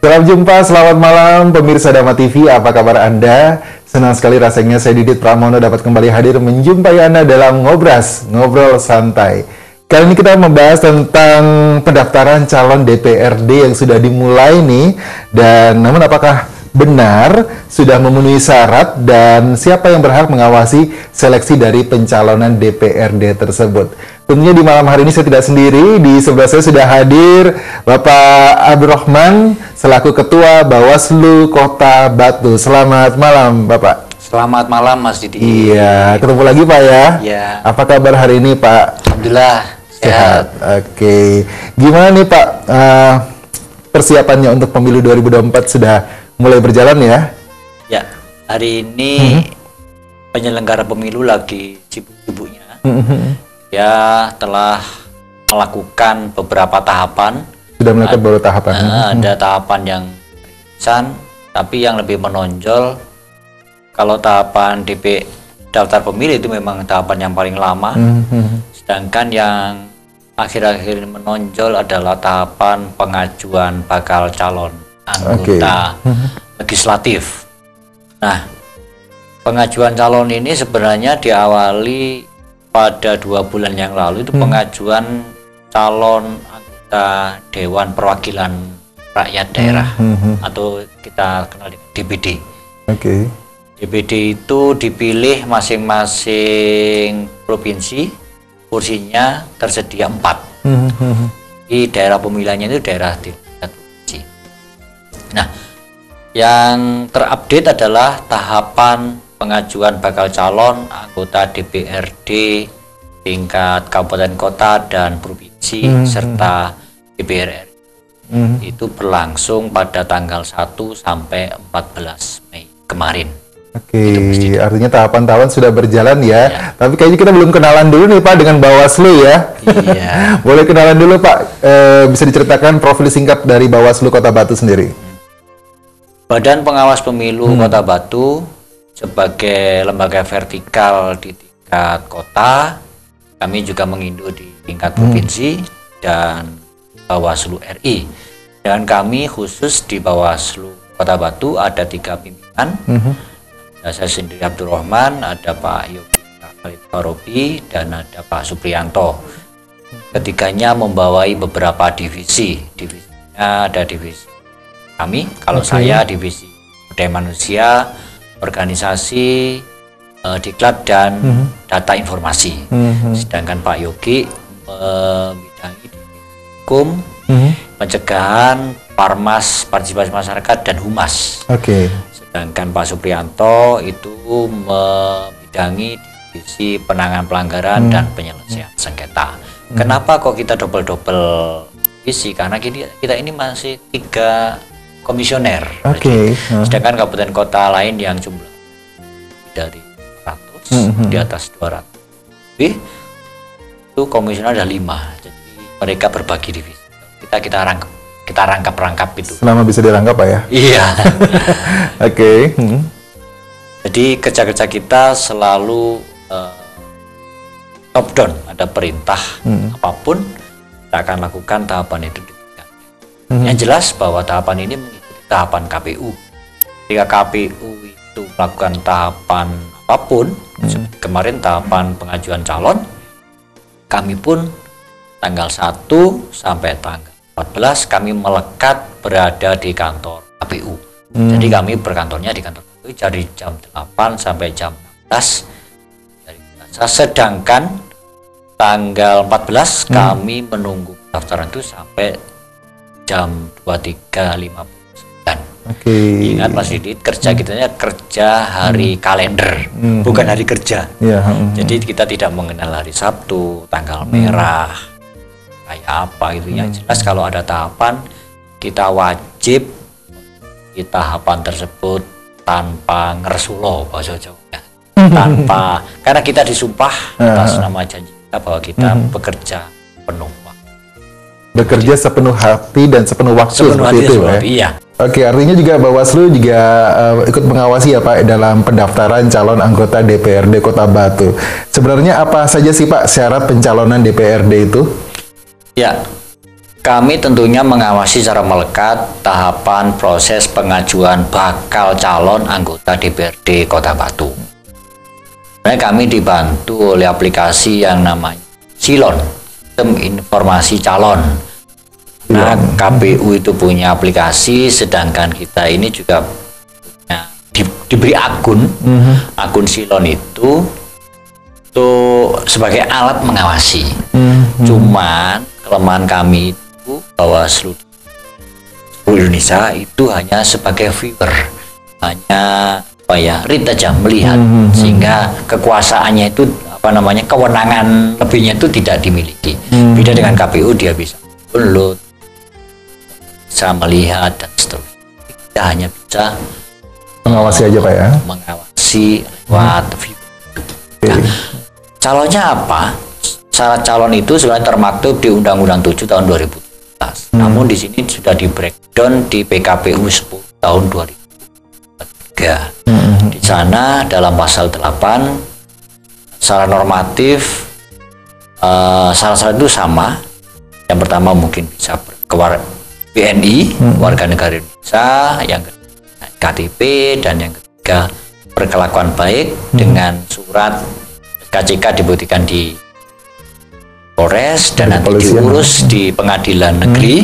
Selamat jumpa, selamat malam pemirsa Dama TV, apa kabar Anda? Senang sekali rasanya saya Didit Pramono dapat kembali hadir menjumpai Anda dalam Ngobras, Ngobrol Santai. Kali ini kita membahas tentang pendaftaran calon DPRD yang sudah dimulai nih. Dan namun apakah benar sudah memenuhi syarat dan siapa yang berhak mengawasi seleksi dari pencalonan DPRD tersebut? Tentunya di malam hari ini saya tidak sendiri, di sebelah saya sudah hadir Bapak Abdurrahman selaku Ketua Bawaslu Kota Batu. Selamat malam Bapak. Selamat malam Mas Didi. Iya, ketemu lagi Pak ya. Iya. Apa kabar hari ini Pak? Alhamdulillah sehat. Oke. Gimana nih Pak persiapannya untuk pemilu 2024 sudah mulai berjalan ya? Ya, hari ini penyelenggara pemilu lagi sibuk-sibuknya. Ya, telah melakukan beberapa tahapan. Sudah melakukan beberapa tahapan. Ada tahapan yang ringan, tapi yang lebih menonjol kalau tahapan daftar pemilih itu memang tahapan yang paling lama. Sedangkan yang akhir-akhir ini menonjol adalah tahapan pengajuan bakal calon anggota legislatif. Nah, pengajuan calon ini sebenarnya diawali pada 2 bulan yang lalu, itu pengajuan calon anggota Dewan Perwakilan Rakyat Daerah atau kita kenal dengan DPD. DPD itu dipilih masing-masing provinsi, kursinya tersedia 4. Di daerah pemilihannya itu daerah di provinsi. Nah, yang terupdate adalah tahapan pengajuan bakal calon anggota DPRD tingkat kabupaten kota dan provinsi serta DPR RI. Itu berlangsung pada tanggal 1 sampai 14 Mei kemarin. Oke, artinya tahapan-tahapan sudah berjalan ya. Tapi kayaknya kita belum kenalan dulu nih Pak dengan Bawaslu ya. Iya. Boleh kenalan dulu Pak, bisa diceritakan profil singkat dari Bawaslu Kota Batu sendiri? Badan Pengawas Pemilu Kota Batu sebagai lembaga vertikal di tingkat kota, kami juga mengindu di tingkat provinsi dan Bawaslu RI. Dan kami khusus di Bawaslu Kota Batu ada 3 pimpinan. Saya sendiri Abdurrahman, ada Pak Yogi Khalid Farobi, dan ada Pak Supriyanto. Ketiganya membawai beberapa divisi. Divisinya ada divisi kami, kalau saya divisi budaya manusia, organisasi, diklat dan data informasi. Sedangkan Pak Yogi membidangi hukum, pencegahan, parmas, partisipasi masyarakat dan humas. Sedangkan Pak Supriyanto itu membidangi divisi penanganan pelanggaran dan penyelesaian sengketa. Kenapa kok kita double divisi? Karena kita ini masih 3 komisioner. Sedangkan kabupaten kota lain yang jumlah dari 100 di atas 200 lebih itu komisioner ada 5. Jadi mereka berbagi divisi. Kita rangkap itu. Selama bisa dirangkap Pak ya? Iya. Jadi kerja-kerja kita selalu top down, ada perintah apapun kita akan lakukan tahapan itu. Yang jelas bahwa tahapan ini mengikuti tahapan KPU. Ketika KPU itu melakukan tahapan apapun, seperti kemarin tahapan pengajuan calon, kami pun tanggal 1 sampai tanggal 14 kami melekat berada di kantor KPU. Jadi kami berkantornya di kantor KPU dari jam 8 sampai jam 16 dari biasa. Sedangkan tanggal 14 kami menunggu pendaftaran itu sampai jam 23.59. Ingat Mas Didit, kerja kitanya kerja hari kalender, bukan hari kerja. Jadi kita tidak mengenal hari Sabtu, tanggal merah, kayak apa itu. Yang jelas kalau ada tahapan, kita wajib di tahapan tersebut tanpa ngersulo bahasa Jawa. Karena kita disumpah atas nama janji kita bahwa kita bekerja penuh. Bekerja sepenuh hati dan sepenuh waktu seperti itu ya? Iya. Oke, artinya juga Bawaslu juga ikut mengawasi ya Pak dalam pendaftaran calon anggota DPRD Kota Batu. Sebenarnya apa saja sih Pak syarat pencalonan DPRD itu? Ya, Kami tentunya mengawasi secara melekat tahapan proses pengajuan bakal calon anggota DPRD Kota Batu. Sebenarnya kami dibantu oleh aplikasi yang namanya Silon, Sistem Informasi Calon. Nah, KPU itu punya aplikasi, sedangkan kita ini juga punya, diberi akun, akun Silon itu sebagai alat mengawasi. Cuman kelemahan kami itu bahwa seluruh Indonesia itu hanya sebagai viewer, hanya read aja, melihat, sehingga kekuasaannya itu kewenangan lebihnya itu tidak dimiliki. Beda dengan KPU, dia bisa download, bisa melihat dan seterusnya. Kita hanya bisa mengawasi aja Pak ya. Mengawasi lewat viewer. Nah, calonnya apa? Syarat calon itu sebenarnya termaktub di Undang-Undang 7 tahun 2017. Namun di sini sudah di breakdown di PKPU 10 tahun 2003. Di sana dalam pasal 8 secara normatif syarat-syarat itu sama. Yang pertama mungkin bisa WNI, warga negara Indonesia, yang kedua KTP, dan yang ketiga berkelakuan baik dengan surat KCK dibuktikan di Polres dan nanti diurus di pengadilan negeri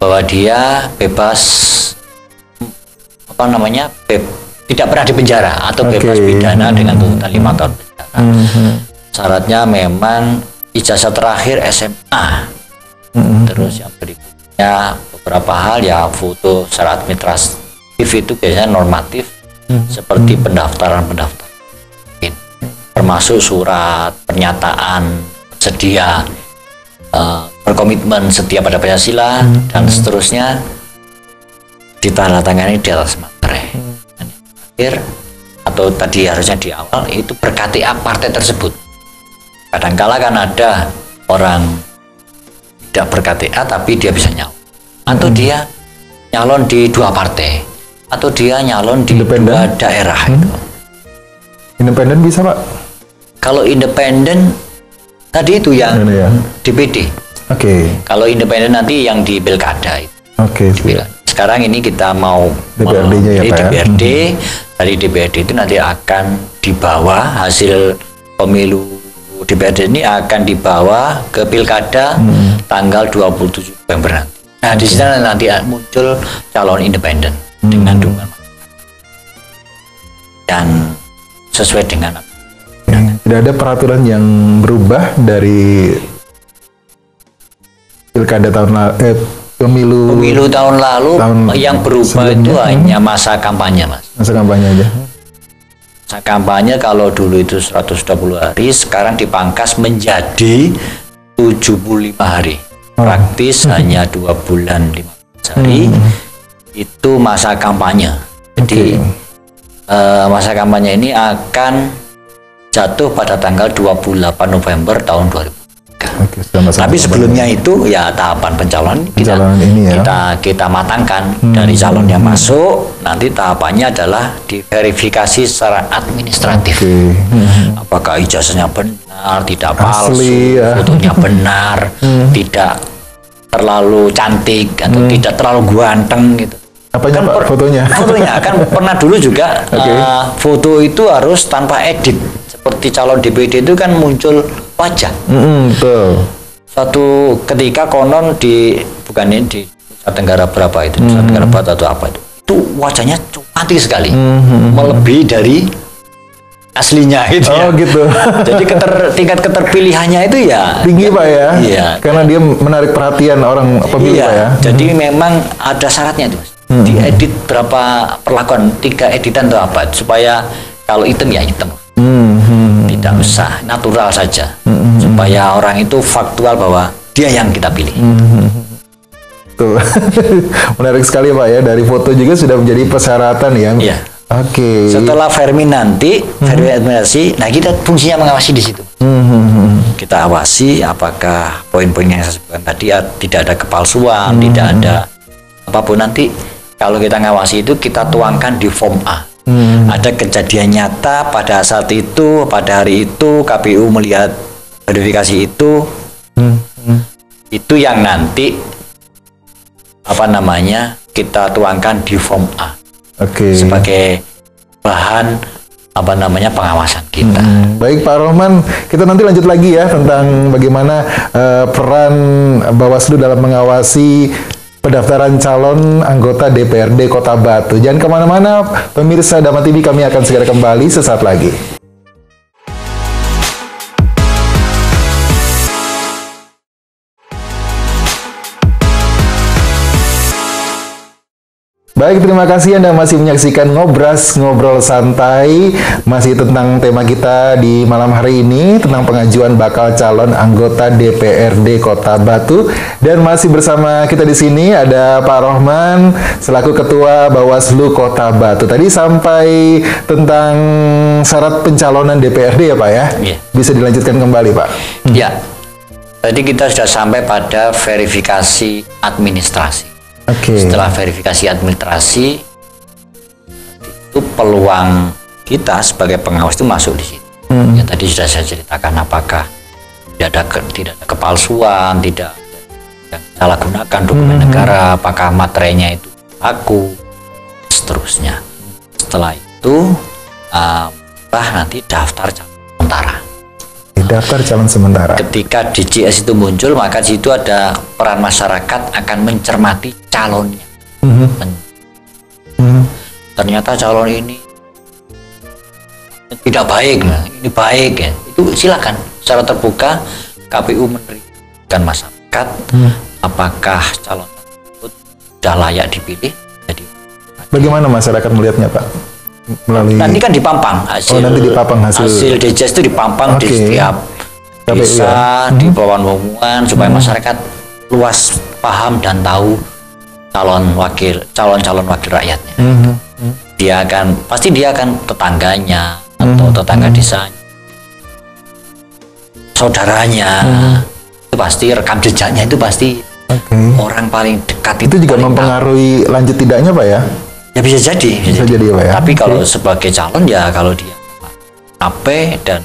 bahwa dia bebas tidak pernah dipenjara atau bebas pidana dengan tuntutan 5 tahun penjara. Syaratnya memang ijazah terakhir SMA. Terus yang berikutnya beberapa hal ya, foto secara administratif itu biasanya normatif seperti pendaftaran termasuk surat pernyataan sedia berkomitmen setia pada Pancasila dan seterusnya ditandatangani di atas materai. Dan yang terakhir, atau tadi harusnya di awal, itu ber-KTA partai tersebut. Kadangkala kan ada orang tidak ber-KTA tapi dia bisa nyalon, atau dia nyalon di 2 partai, atau dia nyalon di 2 daerah. Independen bisa Pak? Kalau independen tadi itu yang DPD. Kalau independen nanti yang di pilkada itu. Sekarang ini kita mau DPRD-nya ya Pak DPRD, dari DPRD itu nanti akan dibawa hasil pemilu DPRD ini akan dibawa ke pilkada tanggal 27 November nanti. Nah, di sana nanti muncul calon independen dengan dukungan dan sesuai dengan tidak ada peraturan yang berubah dari pilkada pemilu tahun lalu. Yang berubah itu hanya masa kampanye, Mas. Masa kampanye aja. Masa kampanye kalau dulu itu 120 hari, sekarang dipangkas menjadi 75 hari. Praktis hanya 2 bulan 15 hari. Itu masa kampanye. Jadi masa kampanye ini akan jatuh pada tanggal 28 November tahun 2003. Tapi sebelumnya itu ya tahapan pencalonan kita matangkan dari calon yang masuk. Nanti tahapannya adalah diverifikasi secara administratif. Apakah ijazahnya benar, tidak palsu, fotonya benar, tidak terlalu cantik atau tidak terlalu ganteng gitu. Apanya Pak fotonya? Fotonya kan pernah dulu juga foto itu harus tanpa edit. Seperti calon DPD itu kan muncul wajah. Betul. Suatu ketika konon di Nusa Tenggara berapa itu, Nusa Tenggara Barat atau apa itu wajahnya cantik sekali, melebihi dari aslinya itu. Gitu. Jadi tingkat keterpilihannya itu ya tinggi Pak ya. Iya. Karena dia menarik perhatian orang pemilih Pak ya. Jadi memang ada syaratnya itu, Mas. Diedit berapa perlakuan, 3 editan atau apa supaya kalau hitam ya hitam. Tidak usah, natural saja, supaya orang itu faktual bahwa dia yang kita pilih. Tuh. Menarik sekali Pak ya, dari foto juga sudah menjadi persyaratan ya. Iya. Setelah vermi nanti, vermi administrasi, nah kita fungsinya mengawasi di situ. Kita awasi apakah poin-poin yang saya sebutkan tadi tidak ada kepalsuan, tidak ada apapun. Nanti kalau kita ngawasi itu kita tuangkan di form A. Ada kejadian nyata pada saat itu, pada hari itu KPU melihat verifikasi itu yang nanti kita tuangkan di form A Oke. sebagai bahan pengawasan kita. Baik Pak Rohman, kita nanti lanjut lagi ya tentang bagaimana peran Bawaslu dalam mengawasi pendaftaran calon anggota DPRD Kota Batu. Jangan kemana-mana, pemirsa Dama TV, kami akan segera kembali sesaat lagi. Baik, terima kasih Anda masih menyaksikan Ngobras, Ngobrol Santai, masih tentang tema kita di malam hari ini, tentang pengajuan bakal calon anggota DPRD Kota Batu. Dan masih bersama kita di sini ada Pak Rohman, selaku Ketua Bawaslu Kota Batu. Tadi sampai tentang syarat pencalonan DPRD ya Pak ya? Iya. Bisa dilanjutkan kembali Pak? Ya, tadi kita sudah sampai pada verifikasi administrasi. Oke. Setelah verifikasi administrasi, itu peluang kita sebagai pengawas itu masuk di situ. Ya, tadi sudah saya ceritakan apakah tidak ada kepalsuan, tidak salah gunakan dokumen negara, apakah materainya itu aku, seterusnya. Setelah itu, nanti daftar calon sementara. Daftar calon sementara. Ketika DJS itu muncul, maka di situ ada peran masyarakat akan mencermati calonnya. Ternyata calon ini tidak baik, ini baik ya. Itu silakan secara terbuka KPU memberikan masyarakat apakah calon tersebut sudah layak dipilih. Jadi bagaimana masyarakat melihatnya Pak? Melalui nanti kan dipampang hasil, nanti dipapang hasil DJS itu dipampang di setiap desa, di bawah umum supaya masyarakat luas paham dan tahu calon wakil rakyatnya. Pasti dia akan tetangganya atau tetangga desanya, saudaranya, itu pasti rekam jejaknya itu pasti orang paling dekat itu juga mempengaruhi lanjut tidaknya Pak ya? Ya bisa jadi, Pak ya. Tapi kalau sebagai calon ya kalau dia AP dan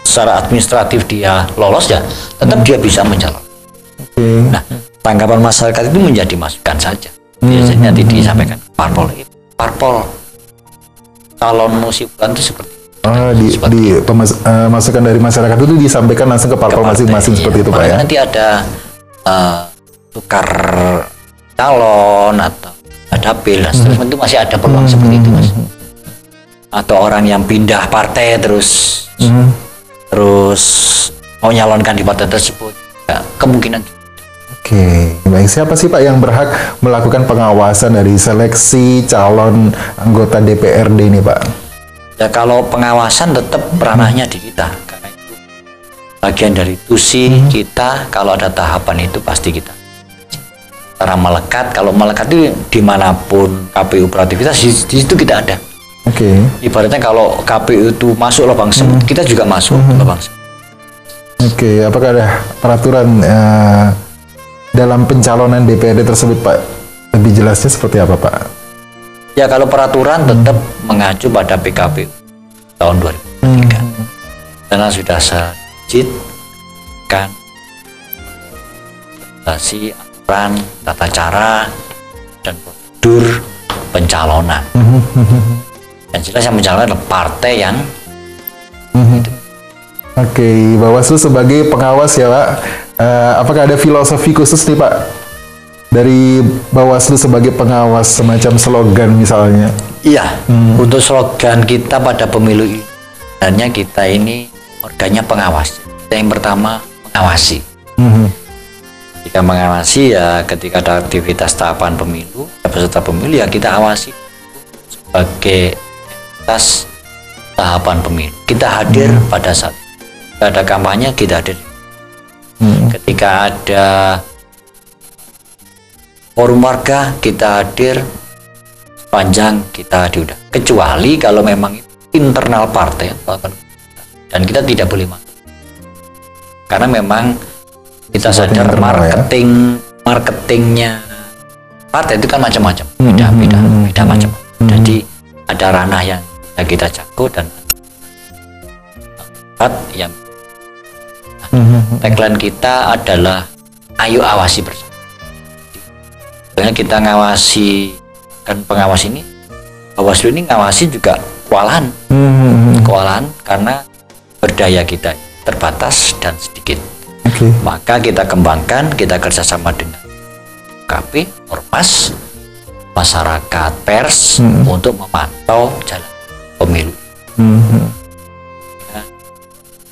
secara administratif dia lolos ya tetap dia bisa mencalon. Nah, tanggapan masyarakat itu menjadi masukan saja. Biasanya nanti disampaikan parpol calon musim bulan itu seperti masukan dari masyarakat itu disampaikan langsung ke parpol masing-masing seperti itu Pak ya. Nanti ada tukar calon atau ada pil, itu masih ada peluang seperti itu Mas. Atau orang yang pindah partai terus mau nyalonkan di partai tersebut, ya, kemungkinan. Oke, baik. Siapa sih Pak yang berhak melakukan pengawasan dari seleksi calon anggota DPRD ini Pak? Ya kalau pengawasan tetap ranahnya di kita, karena itu bagian dari tusi kita. Kalau ada tahapan itu pasti kita. Cara melekat, kalau melekat itu dimanapun KPU beraktivitas di situ kita ada. Ibaratnya kalau KPU itu masuk lubang semut, kita juga masuk lubang semut. Apakah ada peraturan dalam pencalonan DPRD tersebut Pak? Lebih jelasnya seperti apa Pak? Ya kalau peraturan tetap mengacu pada PKPU tahun 2003. Karena sudah saya kan aturan, tata cara, dan prosedur pencalonan. Dan jelas yang mencalonkan adalah partai yang Bawaslu sebagai pengawas ya Pak. Apakah ada filosofi khusus nih Pak dari Bawaslu sebagai pengawas, semacam slogan misalnya? Iya, untuk slogan kita pada pemilu ini, sebenarnya kita ini organnya pengawas. Kita yang pertama mengawasi. Jika mengawasi ya ketika ada aktivitas tahapan pemilu, peserta pemilu ya kita awasi sebagai atas tahapan pemilu. Kita hadir pada saat ada kampanye, kita hadir. Ketika ada forum warga, kita hadir sepanjang kita diundang. Kecuali kalau memang internal partai dan kita tidak boleh masuk. Karena memang kita sadar marketingnya partai itu kan macam-macam, beda macam. Jadi ada ranah yang kita jago dan yang tagline kita adalah ayo awasi bersama. Soalnya kita ngawasi, kan pengawas ini, Bawaslu ini ngawasi juga kewalahan. Kewalahan karena berdaya kita terbatas dan sedikit. Maka kita kembangkan, kita kerjasama dengan KP, Ormas, masyarakat, pers untuk memantau jalan pemilu.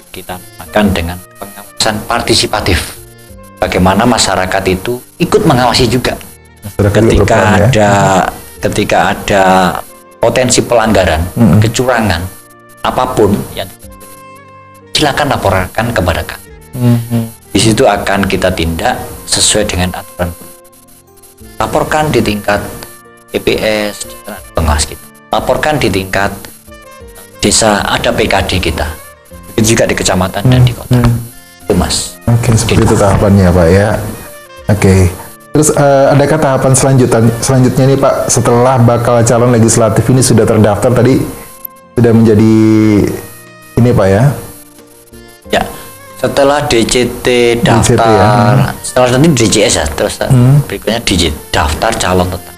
Kita makan dengan pengawasan partisipatif. Bagaimana masyarakat itu ikut mengawasi juga. Ketika ada potensi pelanggaran, kecurangan, apapun yang silakan laporkan kepada kami. Di situ akan kita tindak sesuai dengan aturan. Laporkan di tingkat TPS, di pengawas kita. Laporkan di tingkat desa, ada PKD kita. Itu juga di kecamatan dan di kota. Itu Mas. Seperti itu tahapannya Pak ya. Terus adakah tahapan selanjutnya nih Pak, setelah bakal calon legislatif ini sudah terdaftar tadi, sudah menjadi ini Pak ya? Ya, setelah DCT daftar, setelah nanti DCS ya, terus berikutnya daftar calon tetap.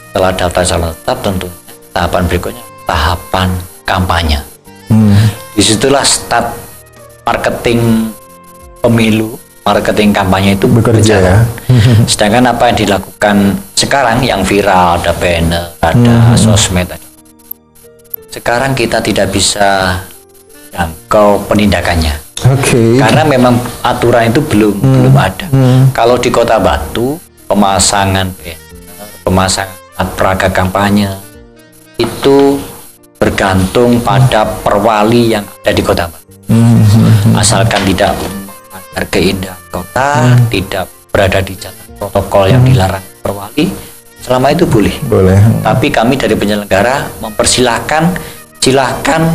Setelah daftar calon tetap, tentunya tahapan berikutnya tahapan kampanye. Disitulah start marketing pemilu, marketing kampanye itu bekerja ya. Sedangkan apa yang dilakukan sekarang yang viral, ada banner, ada sosmed, sekarang kita tidak bisa jangkau penindakannya. Karena memang aturan itu belum ada. Kalau di Kota Batu, pemasangan banner, pemasangan peraga kampanye itu bergantung pada perwali yang ada di Kota Batu. Asalkan tidak melanggar keindahan kota, tidak berada di jalan protokol yang dilarang perwali, selama itu boleh. Tapi kami dari penyelenggara mempersilahkan, silahkan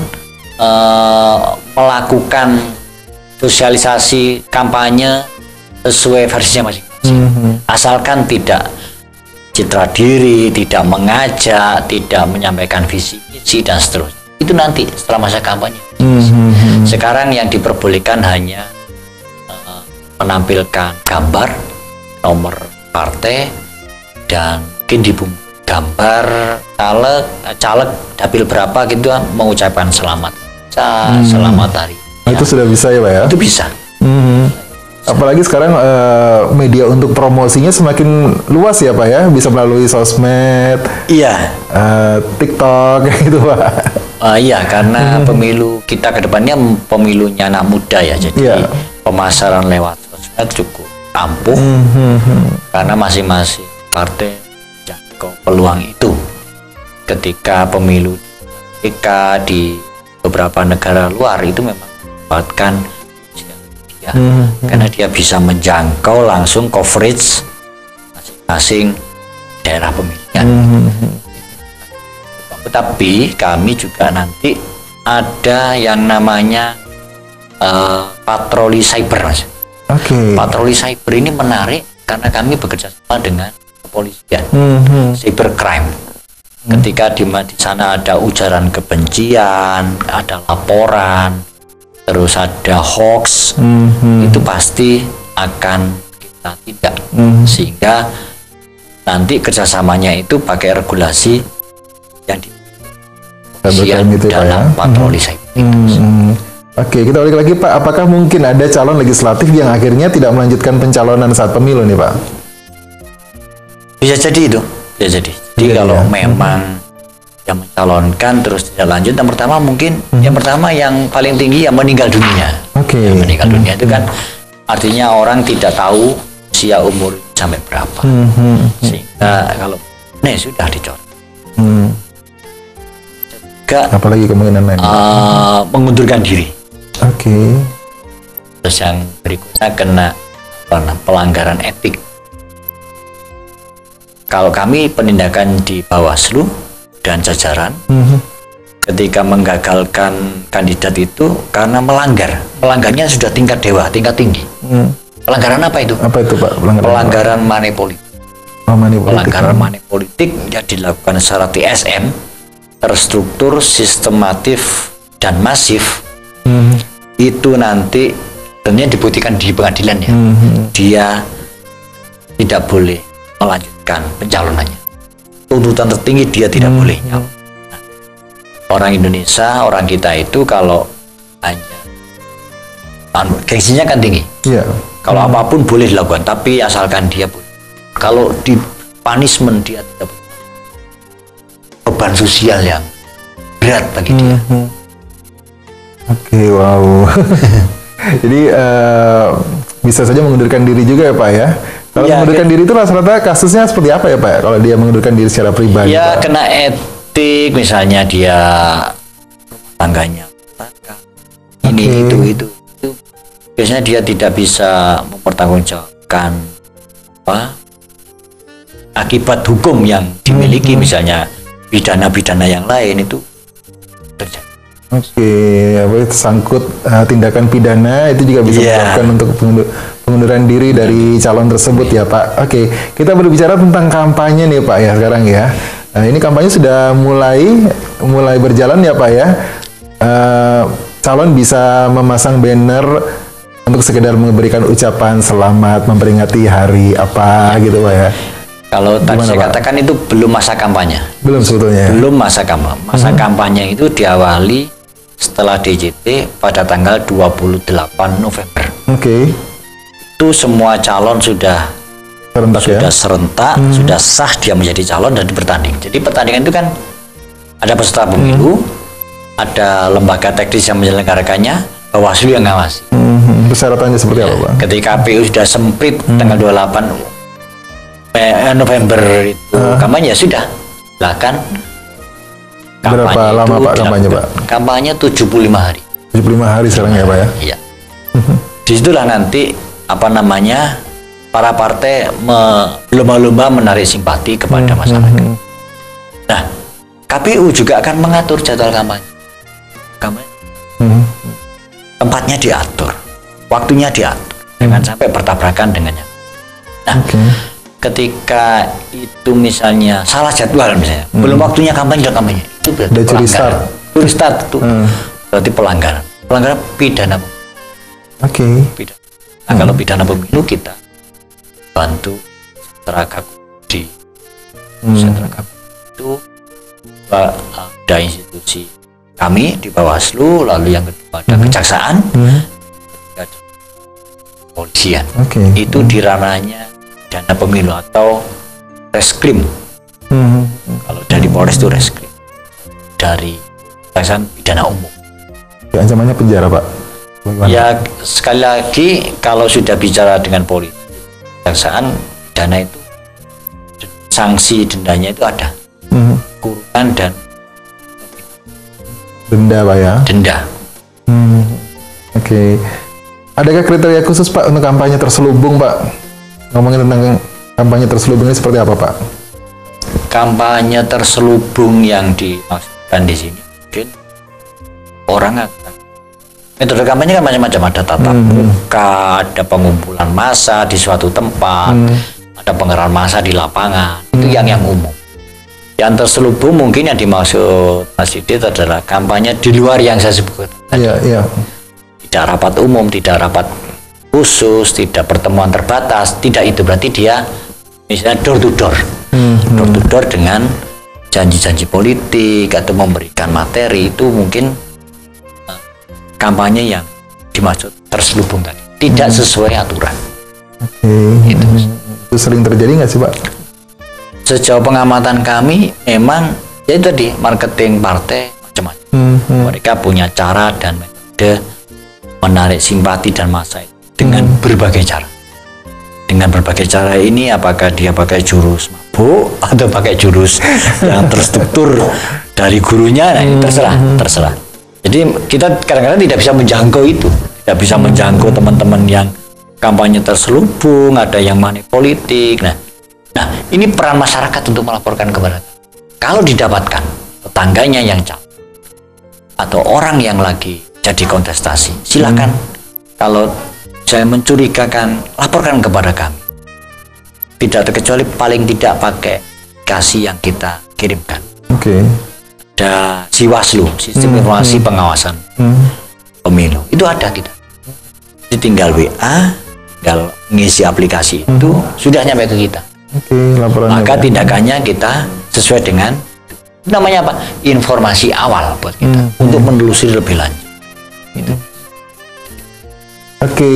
melakukan sosialisasi kampanye sesuai versinya masing-masing. Asalkan tidak citra diri, tidak mengajak, tidak menyampaikan visi misi dan seterusnya. Itu nanti setelah masa kampanye. Sekarang yang diperbolehkan hanya menampilkan gambar, nomor partai, dan mungkin di gambar caleg dapil berapa gitu, mengucapkan selamat hari. Itu sudah bisa ya Pak ya? Itu bisa. Apalagi sekarang media untuk promosinya semakin luas ya Pak ya, bisa melalui sosmed, TikTok gitu Pak. Iya, karena pemilu kita ke depannya pemilunya anak muda ya, jadi pemasaran lewat sosmed cukup ampuh, karena masing-masing partai jangkau peluang itu. Ketika pemilu di beberapa negara luar itu memang mendapatkan karena dia bisa menjangkau langsung coverage masing-masing daerah pemilihan. Tetapi kami juga nanti ada yang namanya patroli cyber, Mas. Patroli cyber ini menarik karena kami bekerja sama dengan kepolisian, cybercrime. Ketika di sana ada ujaran kebencian, ada laporan, terus ada hoax, itu pasti akan kita tindak. Sehingga nanti kerjasamanya itu pakai regulasi yang gitu, dalam patroli cyber. Kita balik lagi Pak, apakah mungkin ada calon legislatif yang akhirnya tidak melanjutkan pencalonan saat pemilu nih Pak? Bisa jadi itu, bisa jadi. Jadi kalau memang yang mencalonkan terus tidak lanjut, yang pertama mungkin yang pertama yang paling tinggi yang meninggal dunia. Yang meninggal dunia itu kan artinya orang tidak tahu usia umur sampai berapa, sehingga kalau sudah dicoret. Apalagi kemungkinan lain mengundurkan diri. Terus yang berikutnya kena pelanggaran etik. Kalau kami penindakan di Bawaslu dan jajaran, ketika menggagalkan kandidat itu karena melanggarnya sudah tingkat dewa, tingkat tinggi. Pelanggaran apa itu? Apa itu Pak? Pelanggaran money politik. Pelanggaran money politik yang dilakukan secara TSM, terstruktur, sistematif, dan masif. Itu nanti tentunya dibuktikan di pengadilan ya. Dia tidak boleh melanjutkan pencalonannya. Tuntutan tertinggi dia tidak boleh nyalon. Nah, orang Indonesia, orang kita itu kalau hanya gengsinya kan tinggi. Kalau apapun boleh dilakukan, tapi asalkan dia boleh. Kalau di punishment dia tidak boleh. Beban sosial yang berat bagi dia. Oke, wow. Jadi bisa saja mengundurkan diri juga ya Pak ya. Kalau mengundurkan diri itu rata-rata kasusnya seperti apa ya Pak ya? Kalau dia mengundurkan diri secara pribadi? Ya Pak? kena etik, misalnya dia tangganya ini itu. Biasanya dia tidak bisa mempertanggungjawabkan akibat hukum yang dimiliki, misalnya pidana-pidana yang lain itu terjadi. Sangkut tindakan pidana itu juga bisa menyebabkan untuk pengunduran diri dari calon tersebut ya Pak. Kita berbicara tentang kampanye nih Pak ya sekarang ya. Ini kampanye sudah mulai berjalan ya Pak ya. Calon bisa memasang banner untuk sekedar memberikan ucapan selamat, memperingati hari apa gitu Pak ya. Kalau tadi saya katakan itu belum masa kampanye. Belum sebetulnya. Belum masa kampanye. Masa kampanye itu diawali setelah DJT pada tanggal 28 November. Itu semua calon sudah serentak, sudah sah dia menjadi calon dan bertanding. Jadi pertandingan itu kan ada peserta pemilu, ada lembaga teknis yang menyelenggarakannya, Bawaslu yang ngawasi. Persyaratannya seperti apa Pak? Ketika KPU sudah semprit tanggal 28 November itu kampanye sudah. Bahkan berapa lama Pak kampanye Pak? Kampanye 75 hari. 75 hari sekarang ya Pak ya? Iya. Disitulah nanti para partai berlomba-lomba menarik simpati kepada masyarakat. Nah, KPU juga akan mengatur jadwal kampanye. Tempatnya diatur, waktunya diatur, jangan sampai bertabrakan dengannya. Nah, ketika itu misalnya salah jadwal misalnya, belum waktunya kampanye, itu berarti pelanggaran. Curi start itu berarti pelanggaran. Pelanggaran pidana. Pidana. Nah, kalau pidana pemilu kita bantu sentra di sentra itu ada institusi kami di Bawaslu, lalu yang kedua ada kejaksaan, ada polisian. Itu di ranahnya pidana pemilu atau reskrim. Kalau dari Polres itu reskrim, dari kejaksaan pidana umum. Ancamannya penjara Pak? Bagaimana? Ya sekali lagi kalau sudah bicara dengan polisi, kejaksaan pidana itu sanksi dendanya itu ada, kurungan dan denda Pak ya? Denda. Adakah kriteria khusus Pak untuk kampanye terselubung Pak? Ngomongin tentang kampanye terselubung ini seperti apa Pak? Kampanye terselubung yang dimaksudkan di sini mungkin orang akan metode kampanye kan macam-macam, ada tatap muka, ada pengumpulan massa di suatu tempat, ada pengerahan massa di lapangan, itu yang umum. Yang terselubung mungkin yang dimaksud Mas Didit adalah kampanye di luar yang saya sebutkan. Tidak rapat umum, tidak rapat khusus, tidak pertemuan terbatas, tidak itu berarti dia misalnya door to door dengan janji-janji politik atau memberikan materi, itu mungkin kampanye yang dimaksud terselubung tadi, tidak sesuai aturan. Itu sering terjadi nggak sih Pak? Sejauh pengamatan kami memang ya itu tadi, marketing partai macam-macam. Mereka punya cara dan metode menarik simpati dan massa dengan berbagai cara. Dengan berbagai cara ini, apakah dia pakai jurus mabuk atau pakai jurus yang terstruktur dari gurunya, nah ini terserah. Jadi kita kadang-kadang tidak bisa menjangkau itu, tidak bisa menjangkau teman-teman yang kampanye terselubung, ada yang money politik. Nah, ini peran masyarakat untuk melaporkan kepada. Kalau didapatkan tetangganya yang calon atau orang yang lagi jadi kontestasi, silakan. Kalau saya mencurigakan, laporkan kepada kami. Tidak terkecuali paling tidak pakai kasih yang kita kirimkan. Ada Siwaslu, sistem informasi pengawasan pemilu, itu ada kita. Jadi tinggal WA, tinggal ngisi aplikasi itu sudah nyampe ke kita. Oke, laporannya. Maka tindakannya kita sesuai dengan namanya apa? Informasi awal buat kita untuk menelusuri lebih lanjut. Gitu. Oke,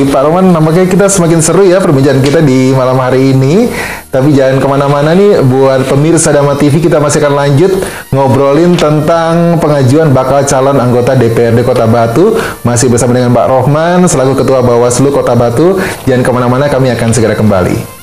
Pak Roman, nampaknya kita semakin seru ya perbincangan kita di malam hari ini. Tapi jangan kemana-mana nih, buat pemirsa Dama TV kita masih akan lanjut ngobrolin tentang pengajuan bakal calon anggota DPRD Kota Batu. Masih bersama dengan Pak Rohman selaku Ketua Bawaslu Kota Batu. Jangan kemana-mana, kami akan segera kembali.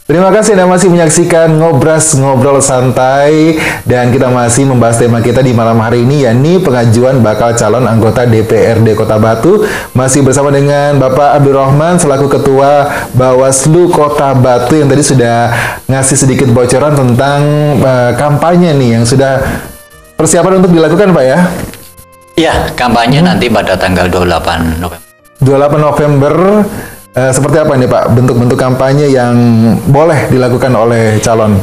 Terima kasih Anda masih menyaksikan Ngobras Ngobrol Santai, dan kita masih membahas tema kita di malam hari ini, yakni pengajuan bakal calon anggota DPRD Kota Batu. Masih bersama dengan Bapak Abdul Rohman selaku Ketua Bawaslu Kota Batu yang tadi sudah ngasih sedikit bocoran tentang kampanye nih yang sudah persiapan untuk dilakukan, Pak ya? Iya, kampanye nanti pada tanggal 28 November. 28 November. Seperti apa nih Pak bentuk-bentuk kampanye yang boleh dilakukan oleh calon?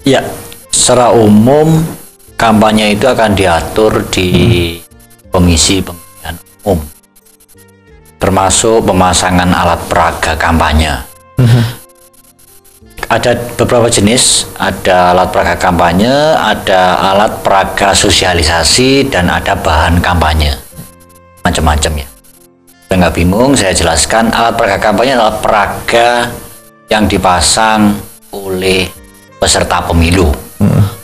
Ya, secara umum kampanye itu akan diatur di Komisi Pemilihan Umum, termasuk pemasangan alat peraga kampanye. Ada beberapa jenis, ada alat peraga kampanye, ada alat peraga sosialisasi, dan ada bahan kampanye, macam-macam ya. Nggak bingung, saya jelaskan. Alat peraga kampanye adalah peraga yang dipasang oleh peserta pemilu,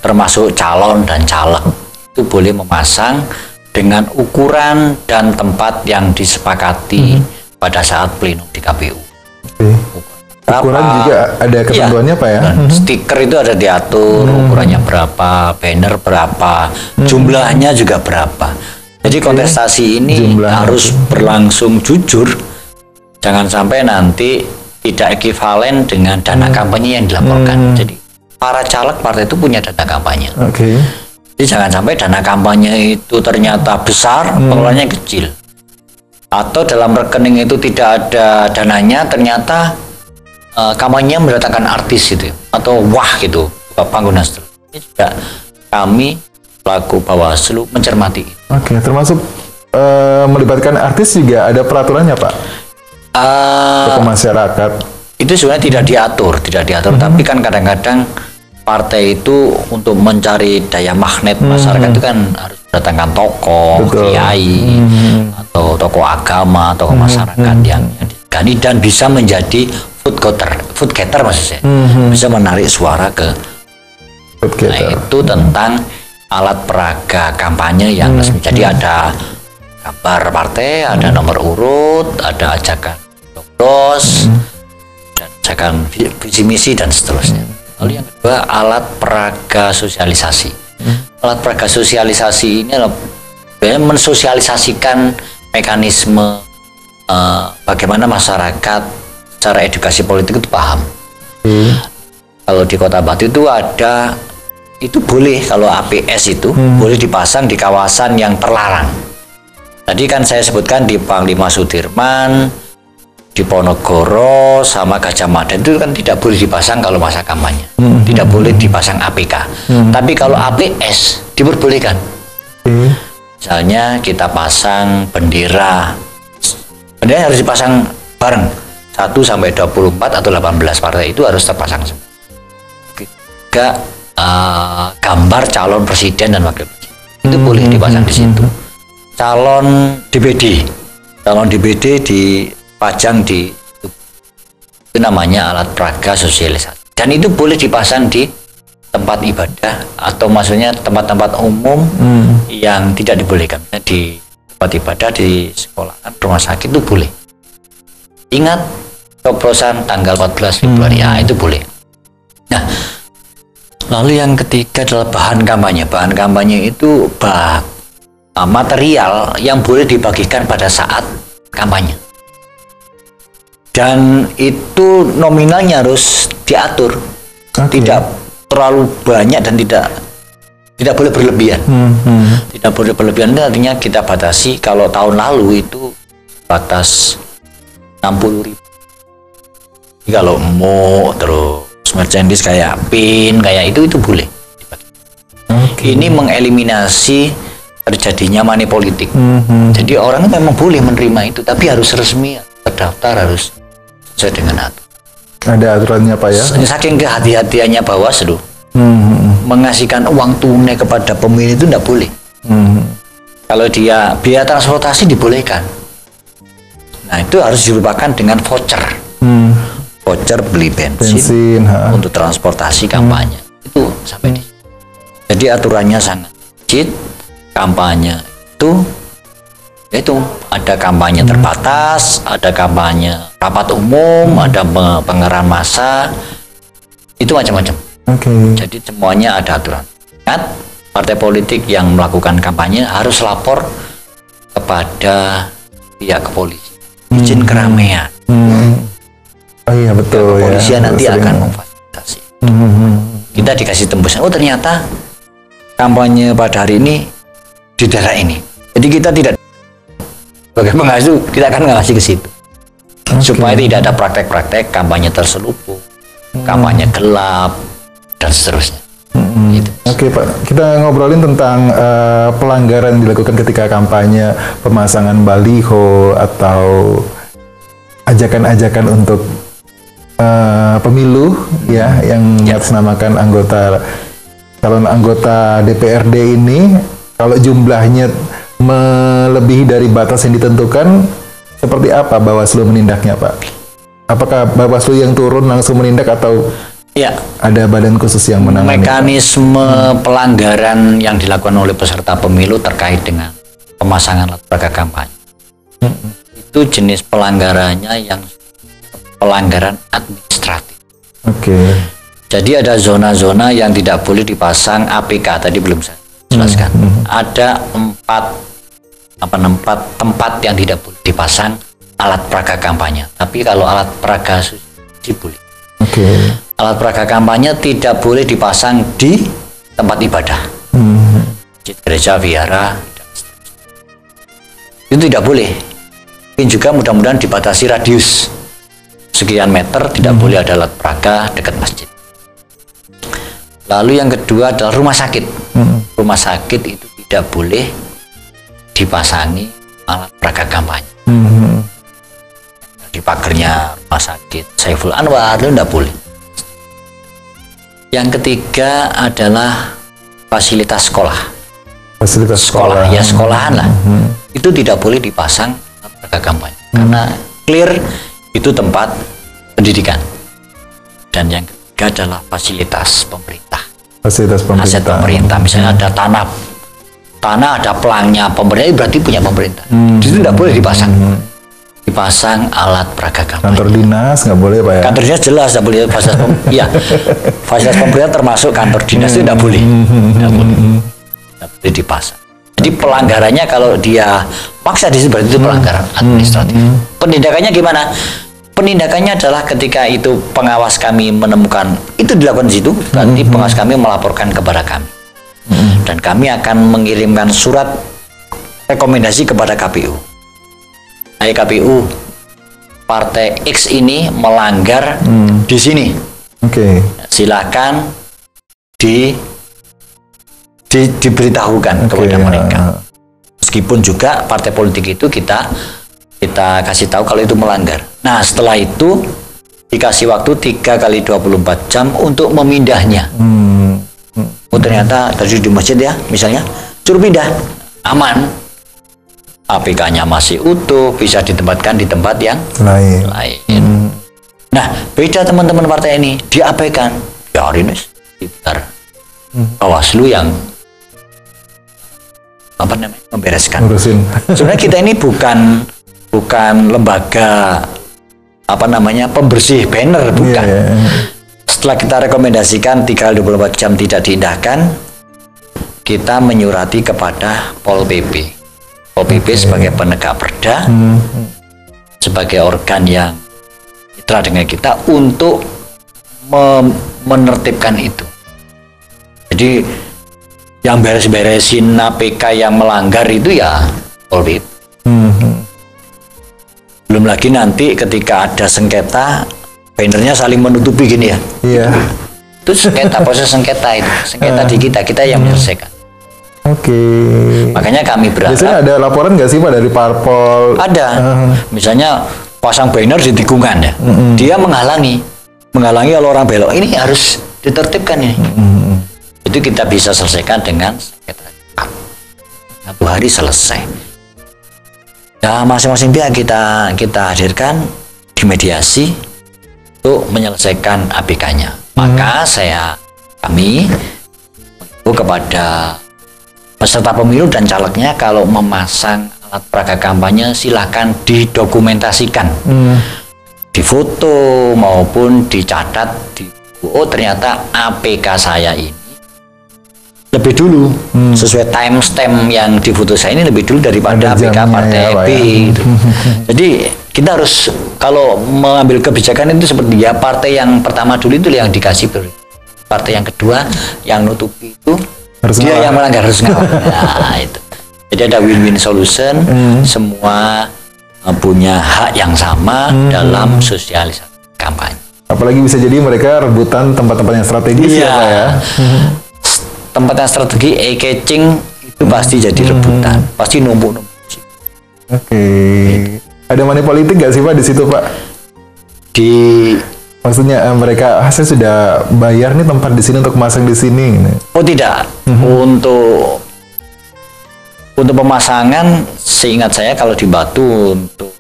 termasuk calon dan caleg. Itu boleh memasang dengan ukuran dan tempat yang disepakati pada saat plenum di KPU. Ukuran juga ada ketentuannya Pak ya? Stiker itu ada diatur, ukurannya berapa, banner berapa, jumlahnya juga berapa. Jadi kontestasi ini harus berlangsung jujur, jangan sampai nanti tidak ekivalen dengan dana kampanye yang dilaporkan. Jadi para caleg partai itu punya dana kampanye. Jadi jangan sampai dana kampanye itu ternyata besar, pengeluarannya kecil. Atau dalam rekening itu tidak ada dananya, ternyata kampanye mendatangkan artis gitu, atau wah gitu, panggung nasional. Ini juga kami pelaku Bawaslu mencermati. Termasuk melibatkan artis juga ada peraturannya Pak? Untuk masyarakat. Itu sebenarnya tidak diatur, tapi kan kadang-kadang partai itu untuk mencari daya magnet masyarakat itu kan harus mendatangkan tokoh, kiai, atau tokoh agama, tokoh masyarakat yang digani dan bisa menjadi food getter maksud saya, bisa menarik suara ke. Nah itu tentang alat peraga kampanye yang resmi. Jadi ada gambar partai, ada nomor urut, ada ajakan coblos, dan ajakan visi misi dan seterusnya. Lalu yang kedua, alat peraga sosialisasi. Alat peraga sosialisasi ini adalah mensosialisasikan mekanisme bagaimana masyarakat secara edukasi politik itu paham. Kalau di Kota Batu itu ada, itu boleh kalau APS itu boleh dipasang di kawasan yang terlarang. Tadi kan saya sebutkan di Panglima Sudirman, di Ponorogo, sama Gajah Mada itu kan tidak boleh dipasang kalau masa kampanye. Tidak boleh dipasang APK. Tapi kalau APS diperbolehkan. Misalnya kita pasang bendera harus dipasang bareng 1 sampai 24 atau 18 partai itu harus terpasang semua. Juga gambar calon presiden dan wakil presiden itu boleh dipasang di situ. Calon DPD dipajang di itu namanya alat peraga sosialisasi, dan itu boleh dipasang di tempat ibadah atau maksudnya tempat-tempat umum yang tidak dibolehkan. Di tempat ibadah, di sekolahan, rumah sakit itu boleh. Ingat coblosan tanggal 14 Februari ya, itu boleh. Nah, lalu yang ketiga adalah bahan kampanye. Bahan kampanye itu material yang boleh dibagikan pada saat kampanye. Dan itu nominalnya harus diatur. Tidak terlalu banyak dan tidak boleh berlebihan. Tidak boleh berlebihan itu artinya kita batasi. Kalau tahun lalu itu batas 60.000. Kalau mau terus merchandise kayak pin kayak itu boleh. Ini mengeliminasi terjadinya money politik. Jadi orang memang boleh menerima itu, tapi harus resmi, terdaftar, harus sesuai dengan aturan. Ada aturannya Pak ya? Saking kehati-hatiannya Bawaslu, mengasihkan uang tunai kepada pemilih itu tidak boleh. Kalau dia biaya transportasi dibolehkan. Nah itu harus dilupakan dengan voucher. Voucher beli bensin untuk transportasi kampanye. Itu sampai di. Jadi aturannya sangat rigid. Kampanye itu ada kampanye terbatas, ada kampanye rapat umum, ada pengerahan massa, itu macam-macam. Jadi semuanya ada aturan. Ingat, partai politik yang melakukan kampanye harus lapor kepada pihak kepolisian, izin keramaian. Oh iya betul. Kepolisian nanti akan memfasilitasi. Kita dikasih tembusan. Oh ternyata kampanye pada hari ini di daerah ini. Jadi kita tidak sebagai pengasuh, kita akan ngasih ke situ. Supaya tidak ada praktek-praktek kampanye terselubung, kampanye gelap, dan seterusnya. Gitu. Oke Pak, kita ngobrolin tentang pelanggaran dilakukan ketika kampanye, pemasangan baliho atau ajakan-ajakan untuk pemilu ya yang mengatasnamakan calon anggota DPRD ini. Kalau jumlahnya melebihi dari batas yang ditentukan, seperti apa Bawaslu menindaknya Pak? Apakah Bawaslu yang turun langsung menindak atau ada badan khusus yang menangani? Mekanisme pelanggaran yang dilakukan oleh peserta pemilu terkait dengan pemasangan alat peraga kampanye. Itu jenis pelanggarannya yang pelanggaran administratif. Jadi ada zona-zona yang tidak boleh dipasang APK, tadi belum saya jelaskan. Ada empat tempat yang tidak boleh dipasang alat peraga kampanye. Tapi kalau alat peraga suci boleh. Alat peraga kampanye tidak boleh dipasang di tempat ibadah, gereja, vihara, dan seterusnya. Itu tidak boleh. Mungkin juga mudah-mudahan dibatasi radius sekian meter, tidak boleh ada alat peraga dekat masjid. Lalu yang kedua adalah rumah sakit. Rumah sakit itu tidak boleh dipasangi alat peraga kampanye. Di pagernya rumah sakit Saiful Anwar itu tidak boleh. Yang ketiga adalah fasilitas sekolah. Fasilitas sekolah. Ya sekolahan lah. Itu tidak boleh dipasang alat peraga kampanye. Karena clear itu tempat pendidikan. Dan yang ketiga adalah fasilitas pemerintah. Aset pemerintah, misalnya ada tanah ada pelangnya pemerintah, berarti punya pemerintah. Itu tidak boleh dipasang alat peraga kampanye. Kantor dinas nggak boleh Pak ya? Kantor dinas jelas tidak boleh. Fasilitas pemerintah termasuk kantor dinas itu tidak boleh. Tidak boleh dipasang. Jadi pelanggarannya kalau dia paksa di situ berarti itu pelanggaran administratif. Penindakannya gimana? Penindakannya adalah ketika itu pengawas kami menemukan itu dilakukan di situ, berarti pengawas kami melaporkan kepada kami. Dan kami akan mengirimkan surat rekomendasi kepada KPU. Hai KPU, partai X ini melanggar di sini. Silakan diberitahukan kepada mereka. Meskipun juga partai politik itu kita kasih tahu kalau itu melanggar. Nah setelah itu dikasih waktu 3 kali 24 jam untuk memindahnya. Oh ternyata tadi di masjid ya misalnya suruh pindah, aman, APK-nya masih utuh, bisa ditempatkan di tempat yang lain. Nah beda teman-teman partai ini, diabaikan, biarin sekitar Bawaslu yang membereskan. Sebenarnya kita ini bukan lembaga pembersih banner, bukan. Setelah kita rekomendasikan 3-24 jam tidak diindahkan, kita menyurati kepada Pol PP. Pol PP sebagai penegak perda, sebagai organ yang mitra dengan kita untuk menertibkan itu. Jadi yang beres-beresin APK yang melanggar itu ya Pol PP. Belum lagi nanti ketika ada sengketa, bannernya saling menutupi gini ya. Itu sengketa, proses sengketa itu. Sengketa di kita yang menyelesaikan. Oke. Makanya kami berharap Biasanya ada laporan nggak sih Pak dari parpol? ada. Misalnya pasang banner di tikungan ya. Dia menghalangi kalau orang belok. Ini harus ditertibkan ini. Itu kita bisa selesaikan dengan sengketa cepat. 1 hari selesai. Ya, masing-masing pihak kita hadirkan di mediasi untuk menyelesaikan APK-nya. Maka kami mengimbau kepada peserta pemilu dan calegnya kalau memasang alat peraga kampanye silahkan didokumentasikan, difoto maupun dicatat di buku. Ternyata APK saya ini lebih dulu sesuai timestamp yang difoto saya ini lebih dulu daripada APK partai ya, B. Gitu. Jadi kita harus kalau mengambil kebijakan itu seperti ya partai yang pertama dulu itu yang dikasih prioritas. Partai yang kedua yang nutupi itu harus dia ngalah. yang melanggar harus ngalah. Nah, itu. Jadi ada win-win solution, semua punya hak yang sama dalam sosialisasi kampanye. Apalagi bisa jadi mereka rebutan tempat-tempat yang strategis ya Pak ya. Tempat yang strategi eye-catching itu pasti jadi rebutan, pasti numpuk-numpuk. Oke. Ada money politik nggak sih Pak di situ Pak? Maksudnya mereka saya sudah bayar nih tempat di sini untuk masang di sini. Oh tidak, untuk pemasangan seingat saya kalau di Batu untuk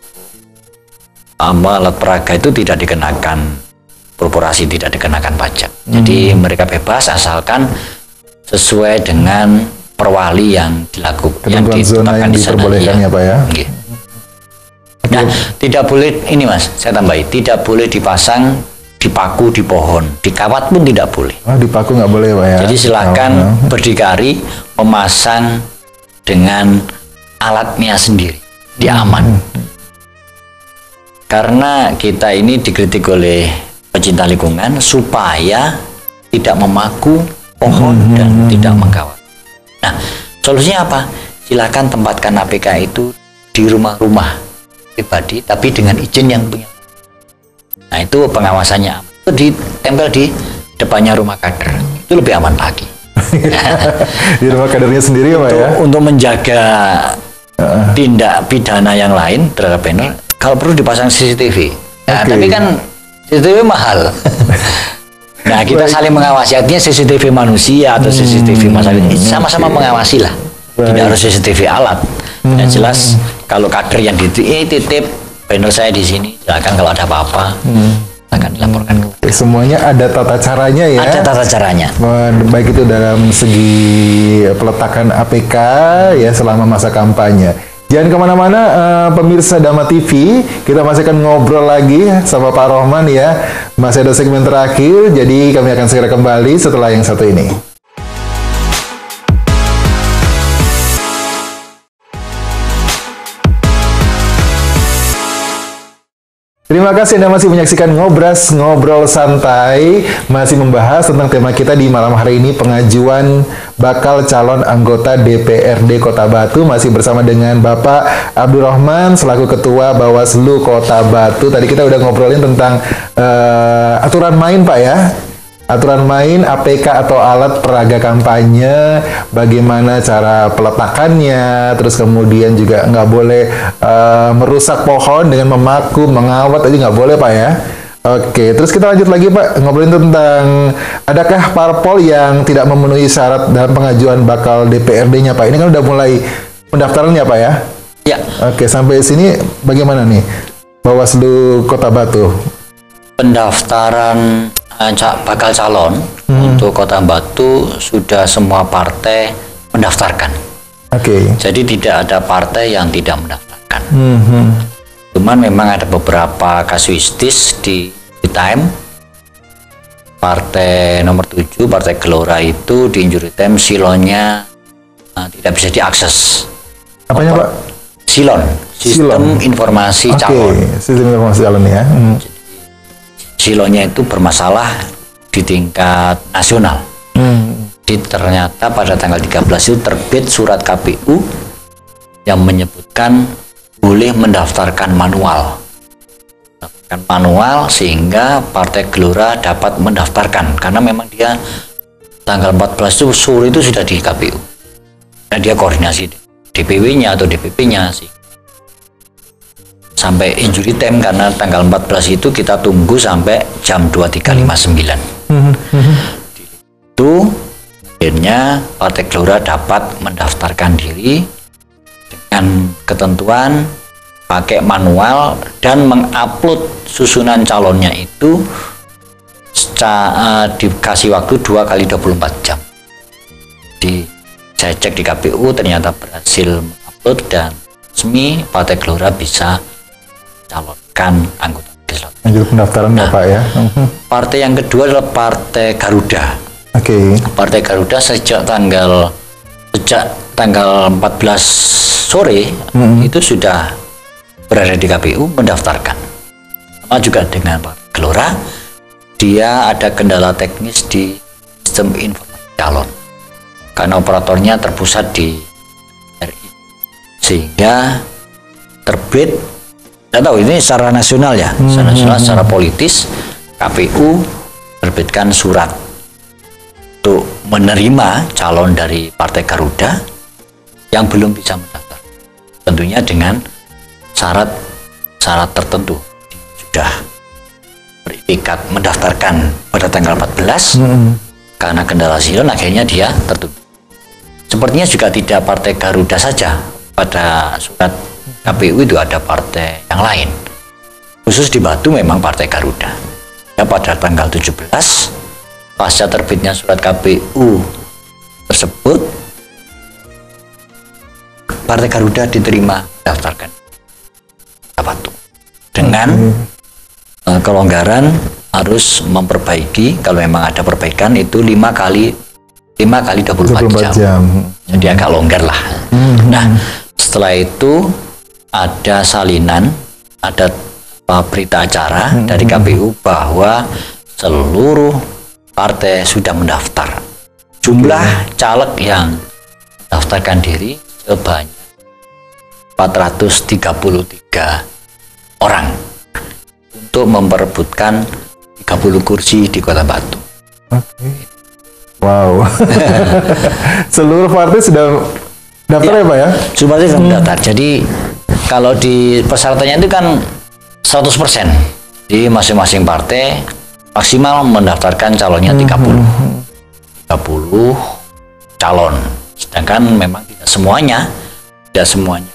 alat peraga itu tidak dikenakan korporasi, tidak dikenakan pajak. Jadi mereka bebas asalkan sesuai dengan perwali yang dilakukan, yang zona yang diperbolehkan ya Pak ya. Okay. Nah, tidak boleh ini Mas, saya tambahi, tidak boleh dipasang dipaku di pohon, di kawat pun tidak boleh. Oh, dipaku nggak boleh Pak ya. Jadi silakan berdikari memasang dengan alatnya sendiri, dia aman. Karena kita ini dikritik oleh pecinta lingkungan supaya tidak memaku pohon dan tidak mengkawat. Nah, solusinya apa? Silakan tempatkan APK itu di rumah-rumah pribadi, tapi dengan izin yang punya. Nah, itu pengawasannya itu ditempel di depannya rumah kader, itu lebih aman lagi. Di rumah kadernya sendiri ya Pak ya. Untuk menjaga tindak pidana yang lain terhadap banner, kalau perlu dipasang CCTV. Nah, tapi kan CCTV mahal. Nah, kita saling mengawasi, artinya CCTV manusia atau CCTV masyarakat sama-sama mengawasi lah. Tidak harus CCTV alat. Yang jelas kalau kader yang titip banner saya di sini, silakan kalau ada apa-apa akan dilaporkan. Semuanya ada tata caranya ya. Ada tata caranya. Baik itu dalam segi peletakan APK ya selama masa kampanye. Jangan kemana-mana pemirsa Dama TV, kita masih akan ngobrol lagi sama Pak Rohman ya. Masih ada segmen terakhir, jadi kami akan segera kembali setelah yang satu ini. Terima kasih Anda masih menyaksikan Ngobras Ngobrol Santai, masih membahas tentang tema kita di malam hari ini, pengajuan bakal calon anggota DPRD Kota Batu, masih bersama dengan Bapak Abdul Rohman selaku Ketua Bawaslu Kota Batu. Tadi kita udah ngobrolin tentang aturan main Pak ya. Aturan main APK atau alat peraga kampanye, bagaimana cara peletakannya, terus kemudian juga nggak boleh merusak pohon dengan memaku, mengawat aja nggak boleh Pak ya. Oke, terus kita lanjut lagi Pak, ngobrolin tentang adakah parpol yang tidak memenuhi syarat dalam pengajuan bakal DPRD-nya Pak. Ini kan udah mulai pendaftarannya Pak ya? Ya. Oke, sampai sini bagaimana nih Bawaslu Kota Batu? Pendaftaran bakal calon untuk Kota Batu sudah semua partai mendaftarkan. Oke. Jadi tidak ada partai yang tidak mendaftarkan. Cuman memang ada beberapa kasuistis di time. Partai nomor 7, Partai Gelora itu di injury time silonnya tidak bisa diakses. Apanya Pak? Silon, sistem informasi calon. Sistem informasi calon ya. Silonnya itu bermasalah di tingkat nasional. Jadi ternyata pada tanggal 13 itu terbit surat KPU yang menyebutkan boleh mendaftarkan manual. Sehingga Partai Gelora dapat mendaftarkan karena memang dia tanggal 14 itu sore itu sudah di KPU. Nah, dia koordinasi DPW-nya atau DPP-nya sih. Sampai injury time, karena tanggal 14 itu kita tunggu sampai jam 23.59. Itu akhirnya Partai Gelora dapat mendaftarkan diri dengan ketentuan pakai manual dan mengupload susunan calonnya itu dikasih waktu 2 kali 24 jam. Saya cek di KPU ternyata berhasil mengupload dan resmi Partai Gelora bisa calonkan anggota legislatif. Lanjut pendaftaran ya Pak ya. Partai yang kedua adalah Partai Garuda. Oke. Partai Garuda sejak tanggal 14 sore itu sudah berada di KPU mendaftarkan. Sama juga dengan Partai Gelora, dia ada kendala teknis di sistem informasi calon karena operatornya terpusat di RI, sehingga terbit, tidak tahu ini secara nasional ya, secara nasional, secara politis KPU terbitkan surat untuk menerima calon dari Partai Garuda yang belum bisa mendaftar, tentunya dengan syarat tertentu. Sudah berikat mendaftarkan pada tanggal 14, karena kendala silon akhirnya dia tertutup. Sepertinya juga tidak Partai Garuda saja, pada surat KPU itu ada partai yang lain. Khusus di Batu memang Partai Garuda. Ya, pada tanggal 17 pasca terbitnya surat KPU tersebut, Partai Garuda diterima daftarkan Batu dengan kelonggaran harus memperbaiki, kalau memang ada perbaikan itu 5 kali 24 jam. Jadi agak longgar lah. Nah, setelah itu ada salinan, ada berita acara dari KPU bahwa seluruh partai sudah mendaftar. Jumlah caleg yang mendaftarkan diri sebanyak 433 orang untuk memperebutkan 30 kursi di Kota Batu. Wow. Seluruh partai sudah daftar ya Pak ya? Semua partai sudah mendaftar. Jadi kalau di persyaratannya itu kan 100%. Di masing-masing partai maksimal mendaftarkan calonnya 30 calon. Sedangkan memang tidak semuanya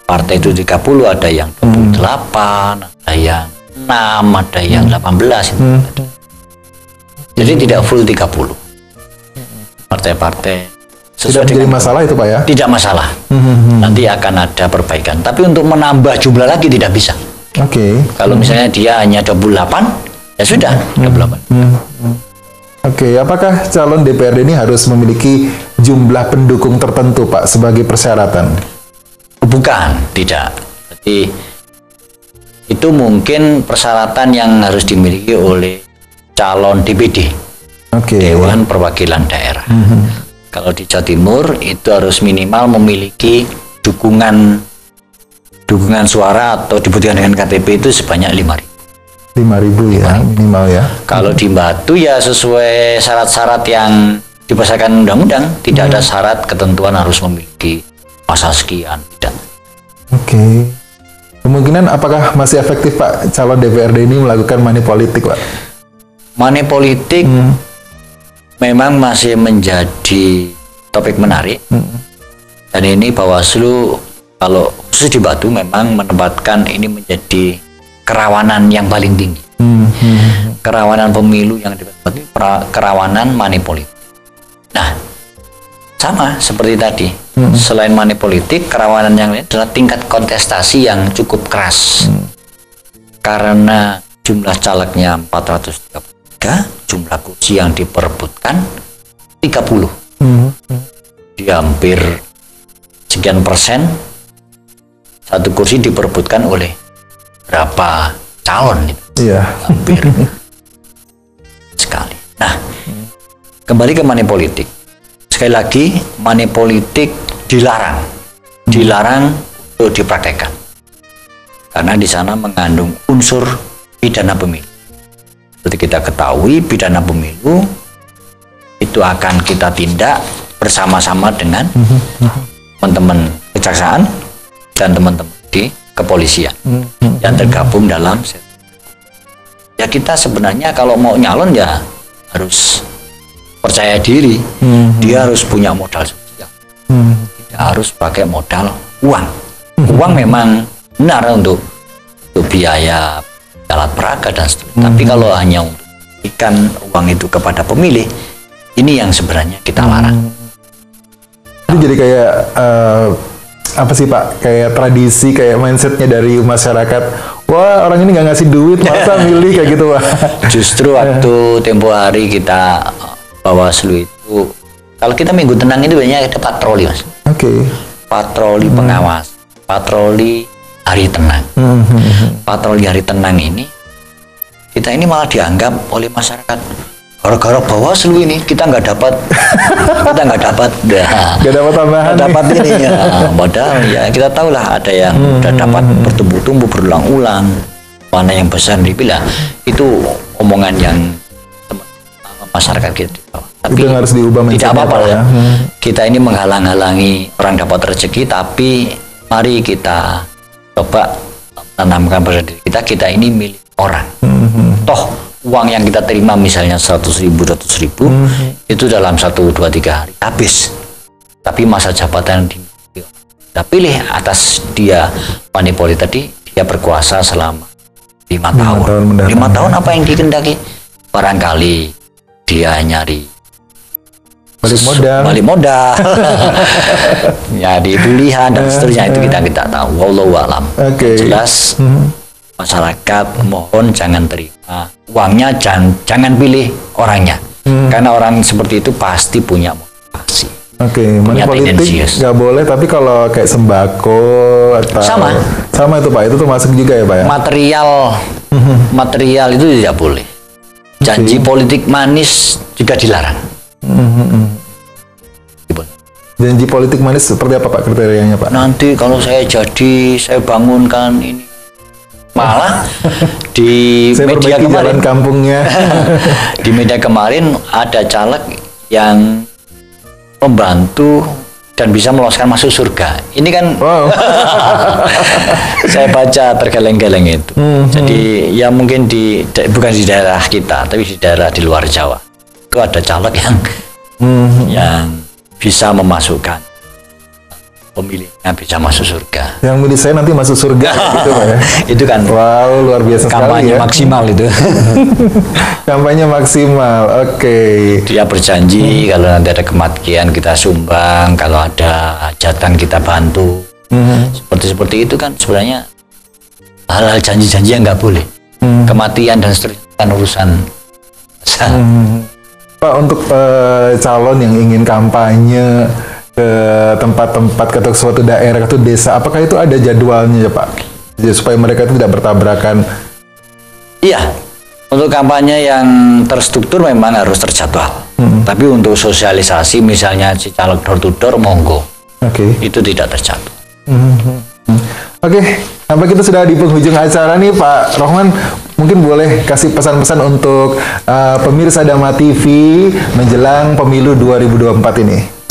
partai itu 30, ada yang 28, ada yang 6, ada yang 18 itu. Jadi tidak full 30. Partai-partai tidak menjadi masalah itu Pak ya? Tidak masalah. Nanti akan ada perbaikan. Tapi untuk menambah jumlah lagi tidak bisa. Kalau misalnya dia hanya 28, ya sudah 28. Apakah calon DPRD ini harus memiliki jumlah pendukung tertentu Pak sebagai persyaratan? Bukan, tidak. Jadi itu mungkin persyaratan yang harus dimiliki oleh calon DPD, Dewan Perwakilan Daerah. Kalau di Jawa Timur itu harus minimal memiliki dukungan suara atau dibuktikan dengan KTP itu sebanyak 5.000 ya minimal ya. Kalau di Batu ya sesuai syarat-syarat yang diberdasarkan undang-undang, tidak ada syarat ketentuan harus memiliki masa sekian, tidak. Kemungkinan apakah masih efektif Pak calon DPRD ini melakukan money politik Pak? Money politik memang masih menjadi topik menarik. Dan ini Bawaslu kalau khusus di Batu memang menempatkan ini menjadi kerawanan yang paling tinggi. Kerawanan pemilu yang diperhatikan, kerawanan money politik. Nah, sama seperti tadi. Selain money politik, kerawanan yang lain adalah tingkat kontestasi yang cukup keras. Karena jumlah calegnya 433, jumlah kursi yang diperebutkan 30. Di hampir sekian persen, satu kursi diperebutkan oleh berapa calon itu. Hampir sekali. Nah, kembali ke money politik. Sekali lagi, money politik dilarang untuk dipraktekkan karena di sana mengandung unsur pidana pemilu. Seperti kita ketahui, pidana pemilu itu akan kita tindak bersama-sama dengan teman-teman kejaksaan dan teman-teman di kepolisian yang tergabung dalam ya kita sebenarnya kalau mau nyalon ya harus percaya diri, dia harus punya modal sosial, tidak harus pakai modal uang. Uang memang benar untuk biaya alat peraga dan seterusnya, tapi kalau hanya untuk memberikan uang itu kepada pemilih, ini yang sebenarnya kita larang. Itu jadi kayak apa sih Pak? Kayak tradisi, kayak mindsetnya dari masyarakat. Wah, orang ini nggak ngasih duit, masa milih kayak gitu Pak? Justru waktu tempo hari kita Bawaslu itu, kalau kita minggu tenang itu banyak ada patroli Mas. Oke. Patroli pengawas, patroli hari tenang. Patroli hari tenang ini, kita ini malah dianggap oleh masyarakat gara-gara Bawaslu ini kita nggak dapat nggak dapat tambahan, nggak dapat ini ya. Padahal ya kita tahu lah ada yang udah dapat bertumbuh-tumbuh berulang-ulang, mana yang besar dipilih, itu omongan yang masyarakat kita. Tapi itu harus diubah tidak apa-apa ya. Kita ini menghalang-halangi orang dapat rezeki, tapi mari kita coba tanamkan pada diri kita ini milik orang. Toh uang yang kita terima misalnya 100.000, 200.000 itu dalam 1, 2, 3 hari habis. Tapi masa jabatan kita pilih atas dia manipuli tadi, dia berkuasa selama 5 tahun. 5 tahun apa yang dikendaki? Barangkali dia nyari balik modal nyari pilihan dan seterusnya, itu kita tahu. Wallahu a'lam. Jelas masyarakat mohon jangan terima uangnya, jangan pilih orangnya, karena orang seperti itu pasti punya motivasi. Money politik nggak boleh, tapi kalau kayak sembako atau sama itu Pak, itu tuh masuk juga ya Pak ya? Material itu tidak boleh. Janji politik manis juga dilarang. Janji politik manis seperti apa Pak kriterianya Pak? Nanti kalau saya jadi, saya bangunkan ini. Malah di media kemarin kampungnya di media kemarin ada caleg yang membantu dan bisa meloloskan masuk surga. Ini kan saya baca tergeleng-geleng itu. Jadi ya mungkin bukan di daerah kita, tapi di daerah di luar Jawa itu ada caleg yang bisa memasukkan pemilihnya, bisa masuk surga. Yang milih saya nanti masuk surga gitu Pak ya. Itu kan wow, luar biasa sekali ya. Kampanye maksimal itu. Kampanye maksimal. Dia berjanji kalau nanti ada kematian kita sumbang, kalau ada hajatan kita bantu. Seperti itu kan sebenarnya hal-hal janji-janji yang nggak boleh. Kematian dan seterusnya kan urusan. Pak, untuk calon yang ingin kampanye ke tempat-tempat ke suatu daerah, ke desa, apakah itu ada jadwalnya ya Pak? Jadi, supaya mereka itu tidak bertabrakan. Iya, untuk kampanye yang terstruktur memang harus terjadwal. Tapi untuk sosialisasi misalnya si caleg door to door monggo. Itu tidak terjadwal. Sampai kita sudah di penghujung acara nih Pak Rohman, mungkin boleh kasih pesan-pesan untuk pemirsa Dama TV menjelang pemilu 2024 ini.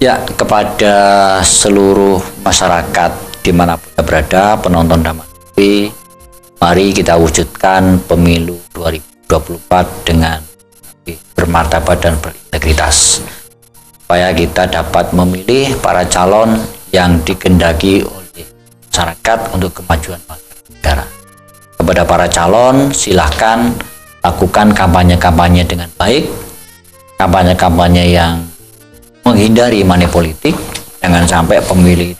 Ya, kepada seluruh masyarakat dimanapun berada, penonton Dama TV, mari kita wujudkan pemilu 2024 dengan bermartabat dan berintegritas, supaya kita dapat memilih para calon yang dikehendaki oleh masyarakat untuk kemajuan negara. Kepada para calon, silahkan lakukan kampanye-kampanye dengan baik, kampanye-kampanye yang menghindari money politik. Jangan sampai pemilih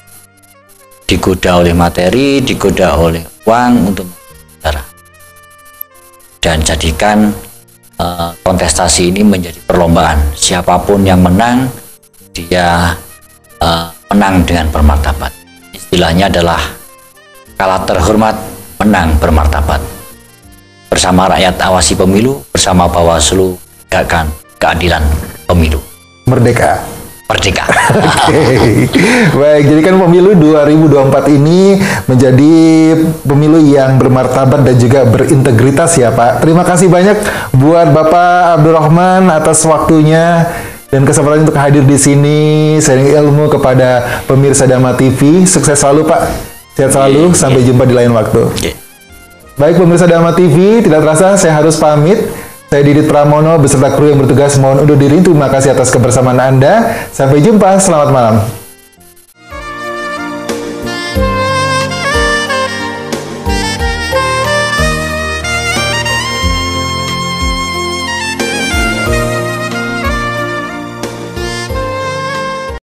digoda oleh materi, digoda oleh uang untuk negara. Dan jadikan kontestasi ini menjadi perlombaan. Siapapun yang menang, dia menang dengan bermartabat. Istilahnya adalah kalah terhormat, menang bermartabat. Bersama rakyat awasi pemilu, bersama Bawaslu tegakkan keadilan pemilu. Merdeka. Baik, jadi kan pemilu 2024 ini menjadi pemilu yang bermartabat dan juga berintegritas ya Pak. Terima kasih banyak buat Bapak Abdul Rohman atas waktunya dan kesempatan untuk hadir di sini, sharing ilmu kepada pemirsa Dhamma TV. Sukses selalu Pak, sehat selalu, sampai jumpa di lain waktu. Baik pemirsa Dhamma TV, tidak terasa saya harus pamit. Saya Didit Pramono beserta kru yang bertugas mohon undur diri. Terima kasih atas kebersamaan Anda. Sampai jumpa, selamat malam.